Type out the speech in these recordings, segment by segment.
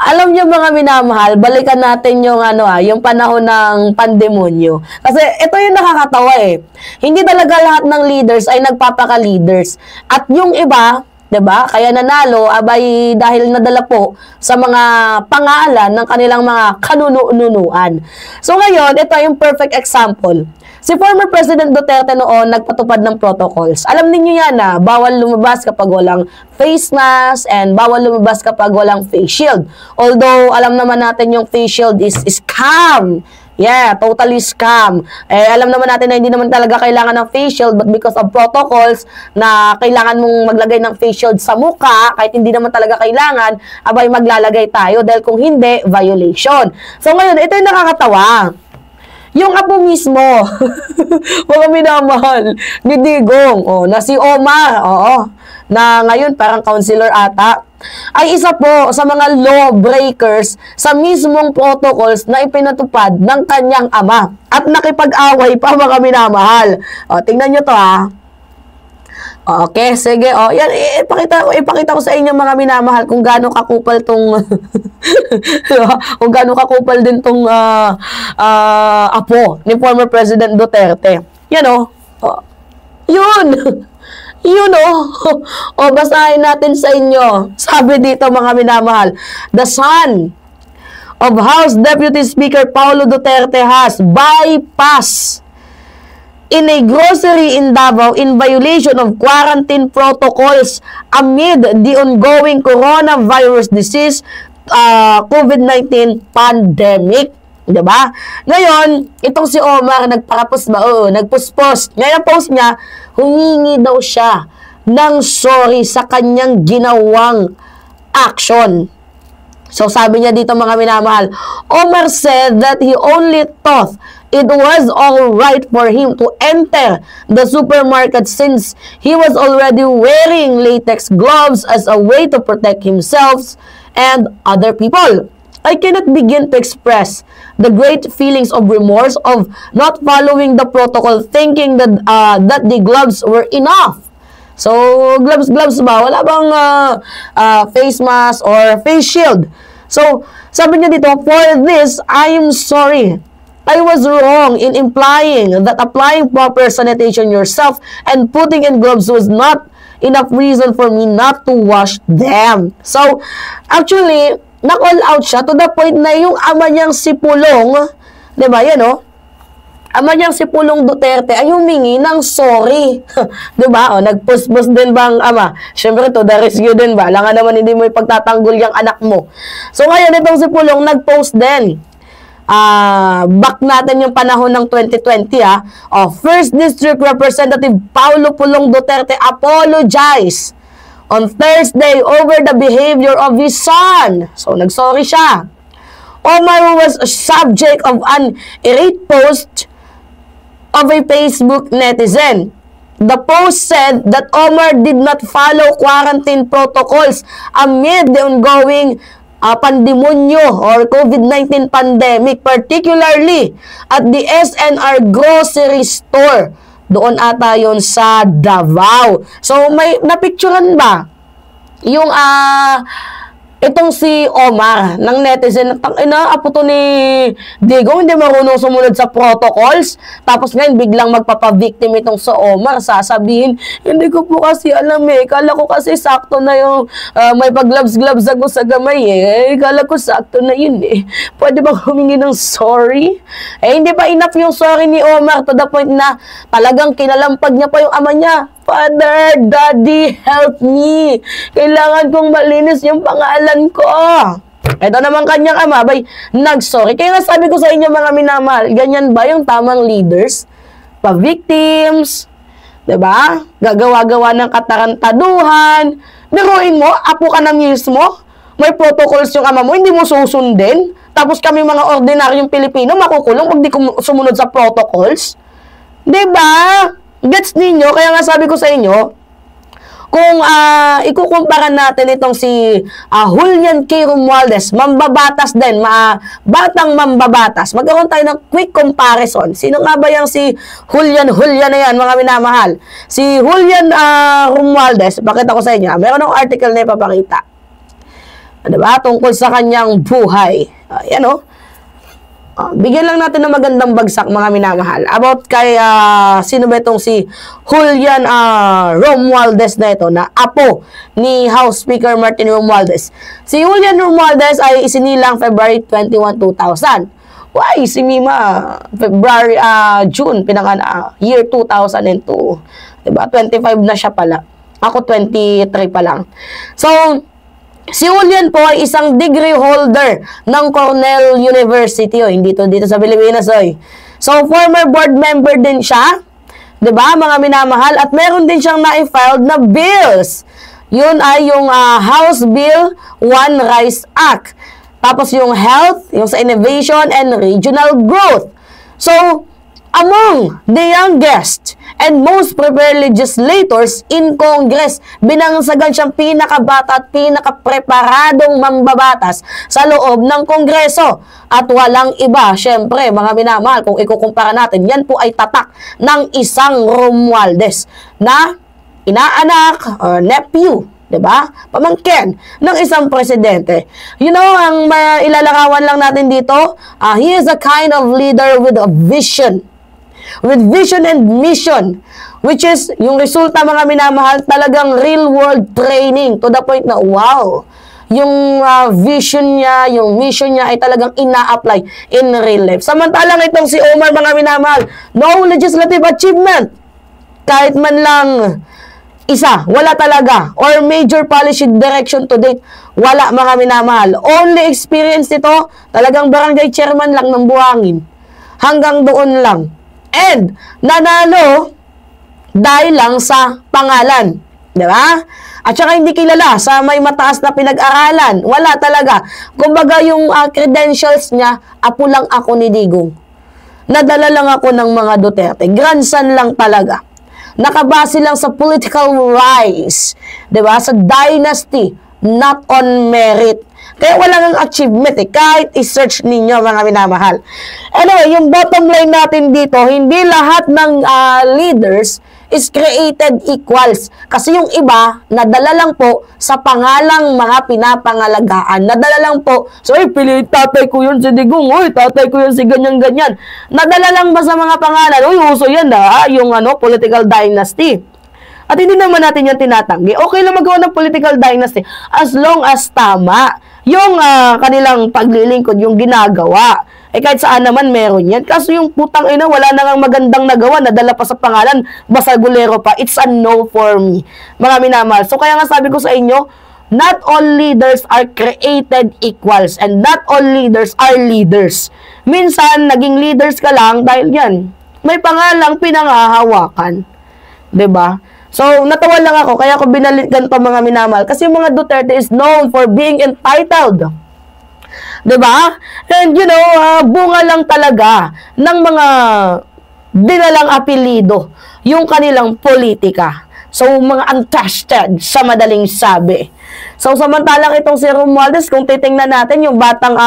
Alam niyo mga minamahal, balikan natin yung yung panahon ng pandemonyo. Kasi ito yung nakakatawa eh. Hindi talaga lahat ng leaders ay nagpapaka-leaders. At yung iba, 'di ba? Kaya nanalo abay dahil nadala po sa mga pangalan ng kanilang mga kanununuan. So ngayon, ito yung perfect example. Si former President Duterte noon nagpatupad ng protocols. Alam niyo yan na bawal lumabas kapag walang face mask and bawal lumabas kapag walang face shield. Although alam naman natin yung face shield is scam. Yeah, totally scam. Alam naman natin na hindi naman talaga kailangan ng face shield but because of protocols na kailangan mong maglagay ng face shield sa mukha, kahit hindi naman talaga kailangan, abay maglalagay tayo dahil kung hindi, violation. So ngayon, ito yung nakakatawa. Yung apo mismo, mga minamahal, ni Digong, na si Omar, na ngayon parang counselor ata, ay isa po sa mga law breakers sa mismong protocols na ipinatupad ng kanyang ama. At nakipag-away pa mga minamahal. Tingnan nyo to ha. Okay, sige. Yan, ipakita ko sa inyo mga minamahal kung gaano kakupal tong kung gaano kakupal din tong apo ni former President Duterte. Yan Yun. Yun basahin natin sa inyo. Sabi dito mga minamahal, the son of House Deputy Speaker Paulo Duterte has bypassed in a grocery in Davao in violation of quarantine protocols amid the ongoing coronavirus disease COVID-19 pandemic. Diba? Ngayon, itong si Omar nagpuspos. Ngayon post niya, humingi daw siya ng sorry sa kanyang ginawang action. So sabi niya dito mga minamahal, Omar said that he only thought it was all right for him to enter the supermarket since he was already wearing latex gloves as a way to protect himself and other people. I cannot begin to express the great feelings of remorse of not following the protocol, thinking that that the gloves were enough. So, gloves ba? Wala bang face mask or face shield? So, sabi niya dito, for this, I am sorry. I was wrong in implying that applying proper sanitation yourself and putting in gloves was not enough reason for me not to wash them. So, actually, na-call out siya to the point na yung ama niyang si Pulong, di ba yan ama niyang si Pulong Duterte ay humingi ng sorry. Di ba? Nagpuspos din ba ang ama? Siyempre to the rescue din ba? Alangan naman hindi mo ipagtatanggol yung anak mo. So ngayon itong si Pulong nag-post din. Back natin yung panahon ng 2020 First District Representative Paulo Pulong Duterte apologized on Thursday over the behavior of his son. So, nagsorry siya. Omar was a subject of an irate post of a Facebook netizen. The post said that Omar did not follow quarantine protocols amid the ongoing pandemonyo or COVID-19 pandemic, particularly at the SNR grocery store. Doon ata yon sa Davao. So, may napicturean ba? Yung, itong si Omar, ng netizen, apo to ni Digong, hindi marunong sumunod sa protocols. Tapos ngayon, biglang magpapavictim itong si Omar, sasabihin, hindi ko po kasi alam kala ko kasi sakto na yung may pag-gloves-gloves ako sa gamay kala ko sakto na yun Pwede ba humingi ng sorry? Hindi pa enough yung sorry ni Omar to the point na talagang kinalampag niya pa yung ama niya. Father, Daddy, help me. Kailangan kong malinis yung pangalan ko. Ito naman kanyang ama, nag-sorry. Kaya nga sabi ko sa inyo mga minamahal, ganyan ba yung tamang leaders? Pa-victims, diba? Gagawa-gawa ng katarantaduhan. Biruin mo, apo ka na mismo. May protocols yung ama mo, hindi mo susundin. Tapos kami mga ordinaryong Pilipino, makukulong pag di sumunod sa protocols. Diba? Gets ninyo? Kaya nga sabi ko sa inyo, kung ikukumpara natin itong si Julian K. Romualdez, mambabatas din, batang mambabatas. Magkaroon tayo ng quick comparison. Sino nga ba yung si Julian na yan, mga minamahal? Si Julian Romualdez, pakita ko sa inyo. Meron akong article na ipapakita. Diba? Tungkol sa kanyang buhay. Yan o. Bigyan lang natin ng magandang bagsak, mga minamahal. About kay, sino ba itong si Julian Romualdez na ito, na apo ni House Speaker Martin Romualdez. Si Julian Romualdez ay isinilang February 21, 2000. Why? Si Mima, February, June, year 2002. Diba? 25 na siya pala. Ako 23 pa lang. So, si Julian po ay isang degree holder ng Cornell University. Hindi to dito sa Pilipinas. So, former board member din siya. 'Di ba, mga minamahal? At meron din siyang na-filed na bills. Yun ay yung House Bill 1 RISE Act. Tapos yung health, yung sa innovation and regional growth. So, among the youngest and most prepared legislators in Congress, binangsagan siyang pinakabata at pinakapreparadong mambabatas sa loob ng Kongreso. At walang iba, syempre, mga minamahal, kung ikukumpara natin, yan po ay tatak ng isang Romualdez na inaanak or nephew, diba? Pamangkin ng isang presidente. You know, ang ilalarawan lang natin dito, he is a kind of leader with a vision. With vision and mission, which is yung resulta, mga minamahal, talagang real world training to the point na wow, yung vision niya, yung mission niya ay talagang ina-apply in real life. Samantalang itong si Omar, mga minamahal, no legislative achievement, kahit man lang isa, wala talaga, or major policy direction to date, wala, mga minamahal. Only experience nito, talagang barangay chairman lang ng Buhangin, hanggang doon lang. And, nanalo dahil lang sa pangalan. Di ba? At saka hindi kilala sa may mataas na pinag-aralan. Wala talaga. Kumbaga yung credentials niya, apo lang ako ni Digong. Nadala lang ako ng mga Duterte. Grandson lang talaga. Nakabase lang sa political rise. Di ba? Sa dynasty, not on merit. Kaya wala nang achievement kahit i-search ninyo, mga minamahal. Anyway, yung bottom line natin dito, hindi lahat ng leaders is created equals. Kasi yung iba, nadala lang po sa pangalang mga pinapangalagaan. Nadala lang po, so pili tatay ko yun si Digong, tatay ko yun si ganyan-ganyan. Nadala lang ba sa mga pangalan? Uso yan yung political dynasty. At hindi naman natin yan tinatanggi. Okay lang magawa ng political dynasty as long as tama yung kanilang paglilingkod, yung ginagawa. Kahit saan naman meron yan. Kaso yung putang ina, wala na nga magandang nagawa, nadala pa sa pangalan, basagulero pa. It's a no for me, mga minamahal. So kaya nga sabi ko sa inyo, not all leaders are created equals and not all leaders are leaders. Minsan, naging leaders ka lang dahil yan, may pangalang pinangahawakan. 'Di ba? So, natawa lang ako, kaya ako binalikan pa, mga minamahal. Kasi yung mga Duterte is known for being entitled. Diba? And you know, bunga lang talaga ng mga dinalang apelido yung kanilang politika. So, mga untrusted, sa madaling sabi. So, samantalang itong si Romualdez, kung titingnan natin, yung batang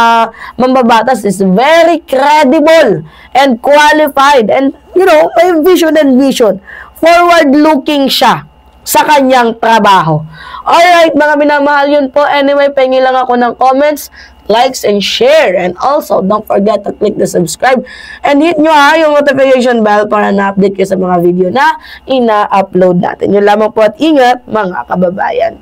mambabatas is very credible and qualified. And, you know, may vision and mission. Forward-looking siya sa kanyang trabaho. Alright, mga minamahal, yun po. Anyway, pengi lang ako ng comments, likes, and share. And also, don't forget to click the subscribe and hit nyo yung notification bell para na-update kayo sa mga video na ina-upload natin. Yun lamang po at ingat, mga kababayan.